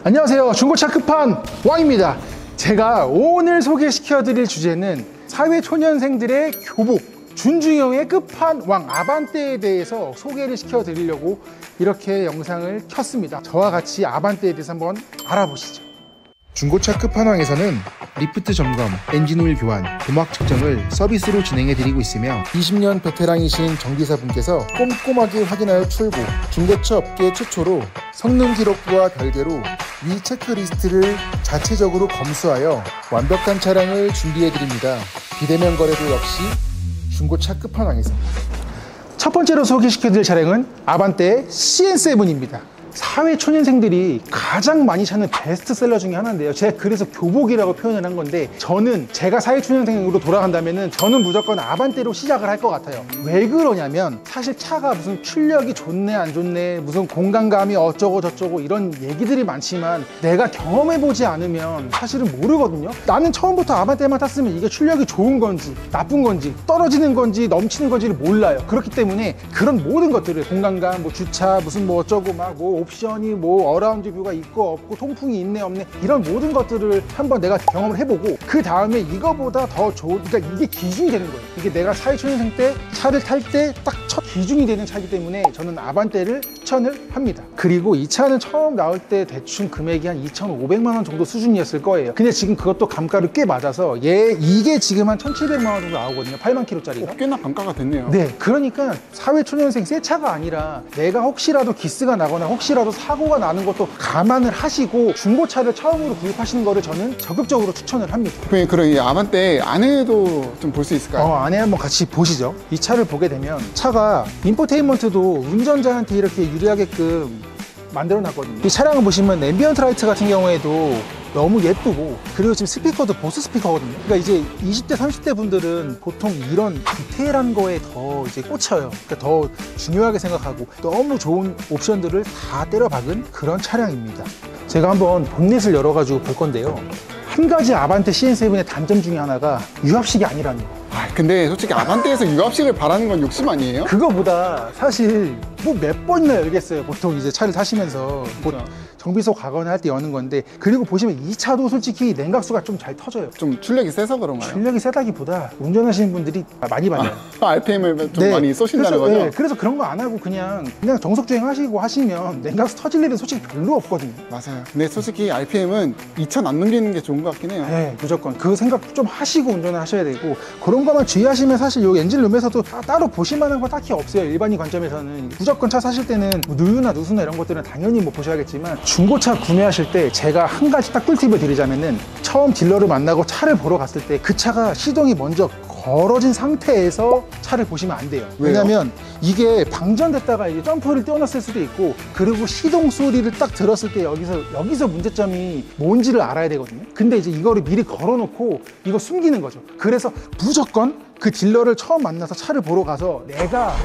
안녕하세요. 중고차 끝판 왕입니다. 제가 오늘 소개시켜드릴 주제는 사회초년생들의 교복, 준중형의 끝판왕 아반떼에 대해서 소개를 시켜드리려고 이렇게 영상을 켰습니다. 저와 같이 아반떼에 대해서 한번 알아보시죠. 중고차 끝판왕에서는 리프트 점검, 엔진오일 교환, 도막 측정을 서비스로 진행해드리고 있으며 20년 베테랑이신 정비사분께서 꼼꼼하게 확인하여 출고, 중고차 업계 최초로 성능 기록부와 별개로 위 체크리스트를 자체적으로 검수하여 완벽한 차량을 준비해드립니다. 비대면 거래도 역시 중고차 끝판왕에서. 첫 번째로 소개시켜드릴 차량은 아반떼 CN7입니다. 사회초년생들이 가장 많이 찾는 베스트셀러 중에 하나인데요. 제가 그래서 교복이라고 표현을 한 건데, 제가 사회초년생으로 돌아간다면 저는 무조건 아반떼로 시작을 할 것 같아요. 왜 그러냐면 사실 차가 무슨 출력이 좋네 안 좋네, 무슨 공간감이 어쩌고 저쩌고 이런 얘기들이 많지만 내가 경험해보지 않으면 사실은 모르거든요. 나는 처음부터 아반떼만 탔으면 이게 출력이 좋은 건지 나쁜 건지 떨어지는 건지 넘치는 건지를 몰라요. 그렇기 때문에 그런 모든 것들을 공간감, 뭐 주차 무슨 뭐 어쩌고 막 뭐 옵션이 뭐 어라운드 뷰가 있고 없고 통풍이 있네 없네 이런 모든 것들을 한번 내가 경험을 해보고 그 다음에 이거보다 더 좋은, 그러니까 이게 기준이 되는 거예요. 이게 내가 사회초년생 때 차를 탈 때 딱 첫 기준이 되는 차이기 때문에 저는 아반떼를 추천을 합니다. 그리고 이 차는 처음 나올 때 대충 금액이 한 2,500만 원 정도 수준이었을 거예요. 근데 지금 그것도 감가를 꽤 맞아서 이게 지금 한 1,700만 원 정도 나오거든요. 8만 킬로짜리가. 꽤나 감가가 됐네요. 네, 그러니까 사회초년생 새 차가 아니라 내가 혹시라도 기스가 나거나 혹시라도 사고가 나는 것도 감안을 하시고 중고차를 처음으로 구입하시는 거를 저는 적극적으로 추천을 합니다. 대표님, 그럼 이 아반떼 안에도 좀 볼 수 있을까요? 안에 한번 같이 보시죠. 이 차를 보게 되면 차가 인포테인먼트도 운전자한테 이렇게 유리하게끔 만들어 놨거든요. 이 차량을 보시면 앰비언트 라이트 같은 경우에도 너무 예쁘고, 그리고 지금 스피커도 보스 스피커거든요. 그러니까 이제 20대 30대 분들은 보통 이런 디테일한 거에 더 이제 꽂혀요. 그러니까 더 중요하게 생각하고 너무 좋은 옵션들을 다 때려 박은 그런 차량입니다. 제가 한번 본넷을 열어가지고 볼 건데요. 한 가지 아반떼 CN7의 단점 중에 하나가 유압식이 아니라는 거. 근데 솔직히 아반떼에서 유압식을 바라는 건 욕심 아니에요? 그거보다 사실 뭐 몇 번이나 열겠어요. 보통 이제 차를 타시면서 뭐 정비소 가거나 할 때 여는 건데, 그리고 보시면 이 차도 솔직히 냉각수가 좀 잘 터져요. 좀 출력이 세서 그런가요? 출력이 세다기보다 운전하시는 분들이 많이 받아요. RPM을 좀 많이 쏘신다는 그래서, 거죠? 네, 그래서 그런 거 안 하고 그냥 정속주행 하시고 하시면 냉각수 터질 일은 솔직히 별로 없거든요. 맞아요. 근데 솔직히 RPM은 2,000 안 넘기는 게 좋은 것 같긴 해요. 네, 무조건 그 생각 좀 하시고 운전을 하셔야 되고, 그런 것만 주의하시면 사실 요 엔진룸에서도 따로 보실만한 거 딱히 없어요. 일반인 관점에서는 무조건 차 사실 때는 누유나 누수나 이런 것들은 당연히 뭐 보셔야겠지만, 중고차 구매하실 때 제가 한 가지 딱 꿀팁을 드리자면은, 처음 딜러를 만나고 차를 보러 갔을 때 그 차가 시동이 먼저 걸어진 상태에서 차를 보시면 안 돼요. 왜냐면 이게 방전됐다가 이제 점프를 떼어놨을 수도 있고, 그리고 시동 소리를 딱 들었을 때 여기서 문제점이 뭔지를 알아야 되거든요. 근데 이제 이거를 미리 걸어놓고 이거 숨기는 거죠. 그래서 무조건 그 딜러를 처음 만나서 차를 보러 가서 내가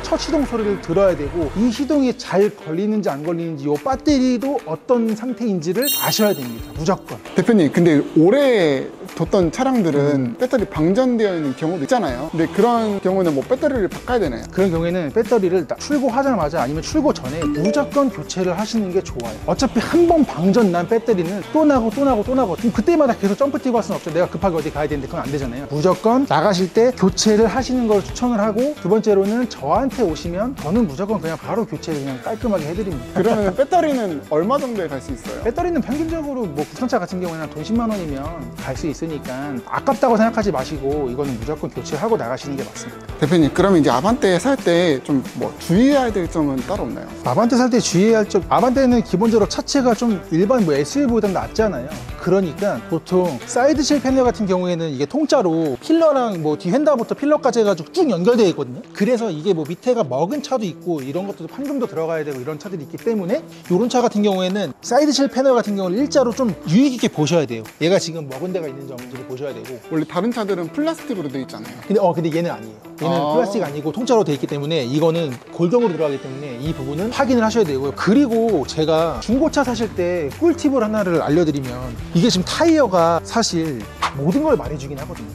첫 시동 소리를 들어야 되고, 이 시동이 잘 걸리는지 안 걸리는지, 이 배터리도 어떤 상태인지를 아셔야 됩니다. 무조건. 대표님, 근데 오래 뒀던 차량들은 배터리 방전되어 있는 경우도 있잖아요. 근데 그런 경우는 뭐 배터리를 바꿔야 되나요? 그런 경우에는 배터리를 출고하자마자 아니면 출고 전에 무조건 교체를 하시는 게 좋아요. 어차피 한 번 방전 난 배터리는 또 나고 그럼 그때마다 계속 점프 뛰고 할 수는 없죠. 내가 급하게 어디 가야 되는데 그건 안 되잖아요. 무조건 나가실 때 교체를 하시는 걸 추천을 하고, 두 번째로는 저한테 오시면 저는 무조건 그냥 바로 교체를 그냥 깔끔하게 해드립니다. 그러면 배터리는 얼마 정도에 갈 수 있어요? 배터리는 평균적으로 뭐 국산차 같은 경우에는 돈 10만 원이면 갈 수 있으니까 아깝다고 생각하지 마시고 이거는 무조건 교체하고 나가시는 게 맞습니다. 대표님, 그러면 이제 아반떼 살 때 좀 뭐 주의해야 될 점은 따로 없나요? 아반떼 살 때 주의해야 할 점, 아반떼는 기본적으로 차체가 좀 일반 뭐 SUV보다는 낫잖아요. 그러니까 보통 사이드실 패널 같은 경우에는 이게 통짜로 필러랑 뭐 뒤 휀다부터 필러까지 해가지고 쭉 연결되어 있거든요. 그래서 이게 뭐 밑에가 먹은 차도 있고 이런 것도 판금도 들어가야 되고 이런 차들이 있기 때문에, 이런 차 같은 경우에는 사이드실 패널 같은 경우는 일자로 좀 유의 깊게 보셔야 돼요. 얘가 지금 먹은 데가 있는지 없는지를 보셔야 되고. 원래 다른 차들은 플라스틱으로 되어 있잖아요. 근데 얘는 아니에요. 얘는 플라스틱 아니고 통짜로 되어 있기 때문에, 이거는 골격으로 들어가기 때문에 이 부분은 확인을 하셔야 되고요. 그리고 제가 중고차 사실 때 꿀팁을 하나를 알려드리면, 이게 지금 타이어가 사실 모든 걸 말해주긴 하거든요.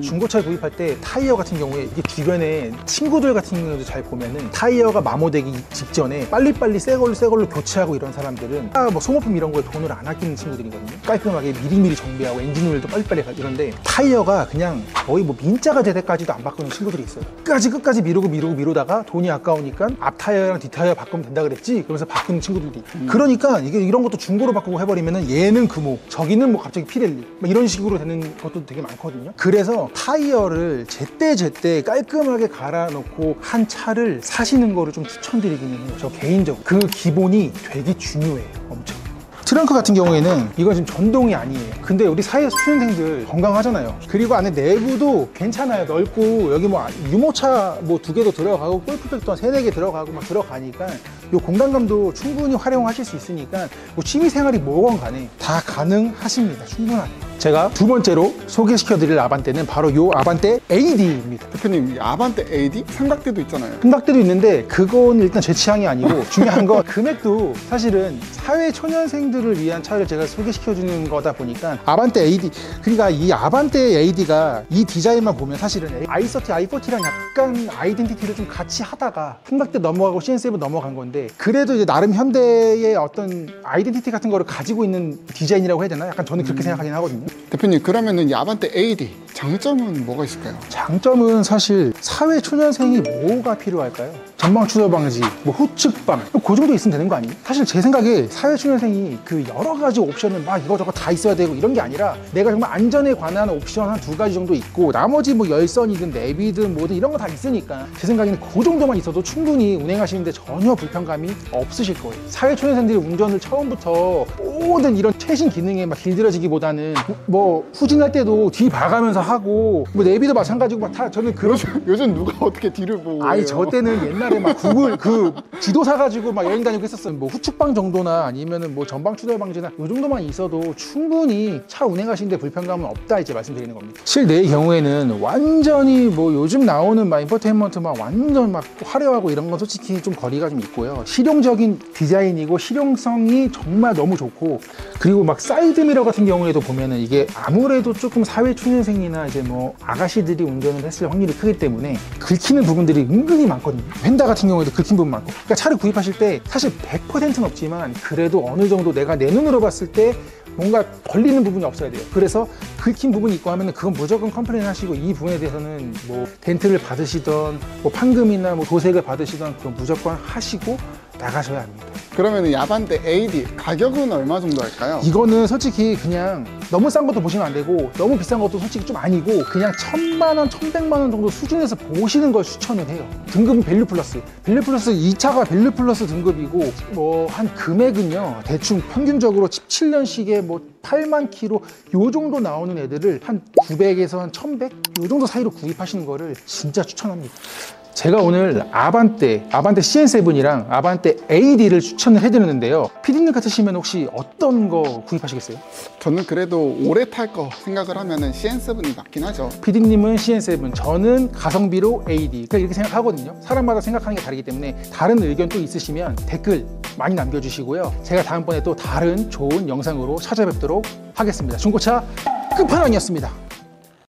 중고차를 구입할 때 타이어 같은 경우에 이게 주변에 친구들 같은 경우에도 잘 보면은 타이어가 마모되기 직전에 빨리빨리 새 걸로 교체하고 이런 사람들은 뭐 소모품 이런 거에 돈을 안 아끼는 친구들이거든요. 깔끔하게 미리미리 정비하고 엔진오일도 빨리빨리 이런데 타이어가 그냥 거의 뭐 민자가 될 때까지도 안 바꾸는 친구들이 있어요. 끝까지 미루다가 돈이 아까우니까 앞 타이어랑 뒷 타이어 바꾸면 된다 그랬지 그러면서 바꾸는 친구들이 그러니까 이게 이런 것도 중고로 바꾸고 해버리면은 얘는 금호 저기는 뭐 갑자기 피렐리 뭐 이런 식으로 되는 것도 되게 많거든요. 그래서 타이어를 제때 깔끔하게 갈아놓고 한 차를 사시는 거를 좀 추천드리기는 해요. 저 개인적으로 그 기본이 되게 중요해요. 엄청. 트렁크 같은 경우에는 이건 지금 전동이 아니에요. 근데 우리 사회 수련생들 건강하잖아요. 그리고 안에 내부도 괜찮아요. 넓고 여기 뭐 유모차 뭐 2개도 들어가고 골프백도 한 3-4개 들어가고 막 들어가니까 이 공간감도 충분히 활용하실 수 있으니까 뭐 취미생활이 뭐건 간에 다 가능하십니다. 충분하게. 제가 두 번째로 소개시켜드릴 아반떼는 바로 이 아반떼 AD입니다. 대표님, 이 아반떼 AD? 삼각대도 있잖아요. 삼각대도 있는데 그건 일단 제 취향이 아니고 중요한 건 금액도 사실은 사회 초년생들을 위한 차를 제가 소개시켜주는 거다 보니까 아반떼 AD 그러니까 이 아반떼 AD가 이 디자인만 보면 사실은 i30, i40랑 약간 아이덴티티를 좀 같이 하다가 삼각대 넘어가고 CN7 넘어간 건데 그래도 이제 나름 현대의 어떤 아이덴티티 같은 거를 가지고 있는 디자인이라고 해야 되나? 약간 저는 그렇게 생각하긴 하거든요. 대표님, 그러면은 이 아반떼 AD 장점은 뭐가 있을까요? 장점은 사실 사회 초년생이 뭐가 필요할까요? 전방 추돌 방지, 뭐 후측방 그 정도 있으면 되는 거 아니에요? 사실 제 생각에 사회 초년생이 그 여러 가지 옵션을 막 이거저거 다 있어야 되고 이런 게 아니라 내가 정말 안전에 관한 옵션 한 2가지 정도 있고 나머지 뭐 열선이든 내비든 뭐든 이런 거 다 있으니까 제 생각에는 그 정도만 있어도 충분히 운행하시는데 전혀 불편감이 없으실 거예요. 사회 초년생들이 운전을 처음부터 모든 이런 최신 기능에 막 길들여지기보다는 뭐 후진할 때도 뒤 봐가면서 하고 뭐 내비도 마찬가지고 막 다 저는 그런 요즘 누가 어떻게 뒤를 보고 아니 해요? 저 때는 옛날에 막 구글 그 지도 사가지고 막 여행 다니고 했었어요. 뭐 후측방 정도나 아니면은 뭐 전방 추돌 방지나 이 정도만 있어도 충분히 차 운행하시는데 불편감은 없다 이제 말씀드리는 겁니다. 실내의 경우에는 완전히 뭐 요즘 나오는 막 인포테인먼트 막 완전 막 화려하고 이런 건 솔직히 좀 거리가 좀 있고요. 실용적인 디자인이고 실용성이 정말 너무 좋고 그리고 막 사이드미러 같은 경우에도 보면은 이게 아무래도 조금 사회 초년생이나 이제 뭐 아가씨들이 운전을 했을 확률이 크기 때문에 긁히는 부분들이 은근히 많거든요. 휀다 같은 경우에도 긁힌 부분 많고 그러니까 차를 구입하실 때 사실 100%는 없지만 그래도 어느 정도 내가 내 눈으로 봤을 때 뭔가 걸리는 부분이 없어야 돼요. 그래서 긁힌 부분이 있고 하면은 그건 무조건 컴플레인 하시고 이 부분에 대해서는 뭐 덴트를 받으시던 뭐 판금이나 뭐 도색을 받으시던 그건 무조건 하시고 나가셔야 합니다. 그러면 이 아반떼 AD 가격은 얼마 정도 할까요? 이거는 솔직히 그냥 너무 싼 것도 보시면 안 되고 너무 비싼 것도 솔직히 좀 아니고 그냥 1000만 원, 1100만 원 정도 수준에서 보시는 걸 추천을 해요. 등급은 밸류 플러스. 밸류 플러스 2차가 밸류 플러스 등급이고 뭐 한 금액은요. 대충 평균적으로 17년식에 뭐 8만 킬로 요 정도 나오는 애들을 한 900에서 한 1100? 요 정도 사이로 구입하시는 거를 진짜 추천합니다. 제가 오늘 아반떼 CN7이랑 아반떼 AD를 추천을 해드렸는데요. 피디님 같으시면 혹시 어떤 거 구입하시겠어요? 저는 그래도 오래 탈 거 생각을 하면은 CN7이 맞긴 하죠. 피디님은 CN7, 저는 가성비로 AD. 그러니까 이렇게 생각하거든요. 사람마다 생각하는 게 다르기 때문에 다른 의견 또 있으시면 댓글 많이 남겨주시고요. 제가 다음번에 또 다른 좋은 영상으로 찾아뵙도록 하겠습니다. 중고차 끝판왕이었습니다.